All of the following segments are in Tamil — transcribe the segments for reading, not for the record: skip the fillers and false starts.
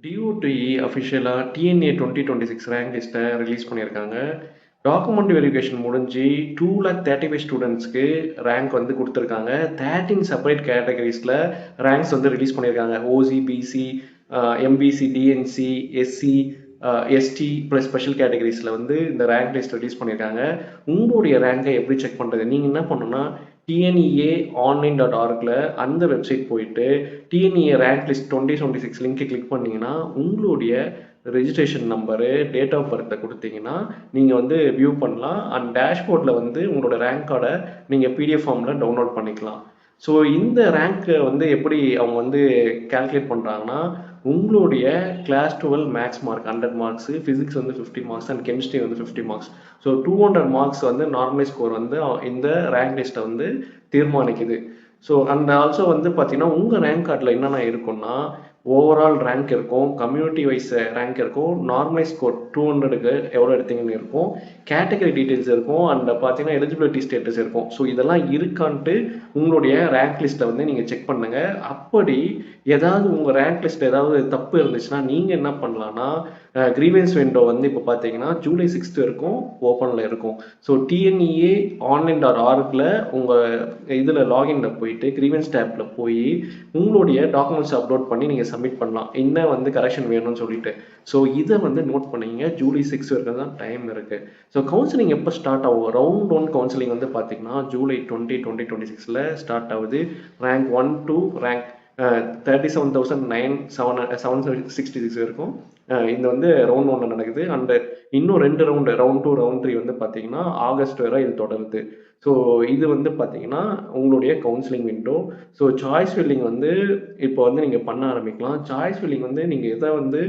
டிஓடிஇ அஃபிஷியலா டிஎன்ஏ 2026 ரேங்க் லிஸ்ட்டை ரிலீஸ் பண்ணியிருக்காங்க. டாக்குமெண்ட் வெரிஃபிகேஷன் முடிஞ்சு 235 ஸ்டூடெண்ட்ஸ்க்கு ரேங்க் வந்து கொடுத்துருக்காங்க. 13 செப்பரேட் கேட்டகரிஸில் ரேங்க்ஸ் வந்து ரிலீஸ் பண்ணியிருக்காங்க. OC, BC, MBC, DNC, SC, ST plus special கேட்டகரிஸில் வந்து இந்த ரேங்க் லிஸ்ட் ரிலீஸ் பண்ணியிருக்காங்க. உங்களுடைய ரேங்கை எப்படி செக் பண்ணுறது? நீங்கள் என்ன பண்ணணும்னா டிஎன்இஏ ஆன்லைன்.orgல அந்த வெப்சைட் போயிட்டு டிஎன்இஏ ரேங்க் லிஸ்ட் 2026 லிங்க்கை கிளிக் பண்ணிங்கன்னா உங்களுடைய ரெஜிஸ்ட்ரேஷன் நம்பரு, டேட் ஆஃப் பர்த்தை கொடுத்தீங்கன்னா நீங்கள் வந்து வியூ பண்ணலாம். அண்ட் டேஷ்போர்டில் வந்து உங்களோட ரேங்க் கார்டை நீங்கள் பிடிஎஃப் ஃபார்மில் டவுன்லோட் பண்ணிக்கலாம். ஸோ இந்த ரேங்க்கை வந்து எப்படி அவங்க வந்து கால்குலேட் பண்ணுறாங்கன்னா, உங்களுடைய class 12 max mark 100 marks, physics வந்து 50 மார்க்ஸ் அண்ட் கெமிஸ்ட்ரி வந்து 50 மார்க்ஸ். ஸோ 200 மார்க்ஸ் வந்து நார்மலை ஸ்கோர் வந்து இந்த ரேங்க் லிஸ்ட்டை வந்து தீர்மானிக்குது. ஸோ அண்ட் ஆல்சோ வந்து பார்த்தீங்கன்னா உங்கள் ரேங்க் கார்டில் என்னென்ன இருக்குன்னா, ஓவரால் ரேங்க் இருக்கும், கம்யூனிட்டி வைஸ் ரேங்க் இருக்கும், நார்மலை ஸ்கோர் 200க்கு எவ்வளோ எடுத்தீங்கன்னு இருக்கும், கேட்டகரி டீட்டெயில்ஸ் இருக்கும், அண்ட் பார்த்தீங்கன்னா எலிஜிபிலிட்டி ஸ்டேட்டஸ் இருக்கும். ஸோ இதெல்லாம் இருக்கான்ட்டு உங்களுடைய ரேங்க் லிஸ்ட்டை வந்து நீங்கள் செக் பண்ணுங்கள். அப்படி ஏதாவது உங்கள் ரேங்க் லிஸ்ட் ஏதாவது தப்பு இருந்துச்சுன்னா நீங்கள் என்ன பண்ணலான்னா, கிரீவன்ஸ் விண்டோ வந்து இப்போ பார்த்தீங்கன்னா ஜூலை 6 வரைக்கும் ஓப்பனில் இருக்கும். ஸோ டிஎன்இஏ ஆன்லைன்.orgல உங்கள் இதில் லாகின்ல போயிட்டு கிரீவன்ஸ் டேப்பில் போய் உங்களுடைய டாக்குமெண்ட்ஸ் அப்லோட் பண்ணி நீங்கள் சப்மிட் பண்ணலாம், என்ன வந்து கரெக்ஷன் வேணும்னு சொல்லிட்டு. ஸோ இதை வந்து நோட் பண்ணிங்க, ஜூலை 6 வரைக்கும் தான் டைம் இருக்குது. ஸோ கவுன்சிலிங் எப்போ ஸ்டார்ட் ஆகும்? ரவுண்ட் 1 கவுன்சிலிங் வந்து பார்த்தீங்கன்னா ஜூலை 2026 ஸ்டார்ட் ஆகுது. ரேங்க் 1 to ரேங்க் 37,766 இருக்கும். இது வந்து ரவுண்ட் 1 நடக்குது. அண்ட் இன்னும் 2 ரவுண்டு, ரவுண்ட் 2 ரவுண்ட் 3 வந்து பார்த்தீங்கன்னா ஆகஸ்ட் வரை இது தொடருது. ஸோ இது வந்து பார்த்தீங்கன்னா உங்களுடைய counselling window. So choice filling வந்து இப்போ வந்து நீங்கள் பண்ண ஆரம்பிக்கலாம். சாய்ஸ் ஃபில்லிங் வந்து நீங்கள் எதை வந்து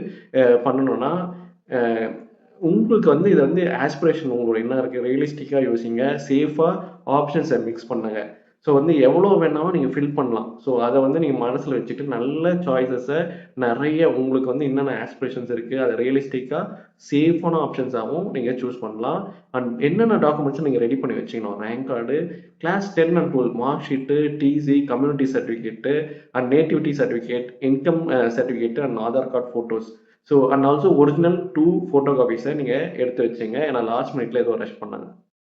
பண்ணணும்னா, உங்களுக்கு வந்து இதை வந்து ஆஸ்பிரேஷன் உங்களோட என்ன இருக்குது, ரியலிஸ்டிக்காக யோசிங்க, சேஃபாக ஆப்ஷன்ஸை மிக்ஸ் பண்ணுங்க. ஸோ வந்து எவ்வளோ வேணாலும் நீங்கள் ஃபில் பண்ணலாம். ஸோ அதை வந்து நீங்கள் மனசில் வச்சுட்டு நல்ல சாய்ஸஸை நிறைய உங்களுக்கு வந்து என்னென்ன ஆஸ்பிரேஷன்ஸ் இருக்குது அதை ரியலிஸ்டிக்காக சேஃபான ஆப்ஷன்ஸாகவும் நீங்கள் சூஸ் பண்ணலாம். அண்ட் என்னென்ன டாக்குமெண்ட்ஸும் நீங்கள் ரெடி பண்ணி வச்சுக்கணும். Rank card, class 10 and 12 mark sheet, TC, community certificate and nativity certificate, income certificate and Aadhaar card photos. So and also original 2 photo காப்பீஸை நீங்கள் எடுத்து வச்சுங்க. ஏன்னா லாஸ்ட் மினிட்ல ஏதோ ரஷ் பண்ணாங்க.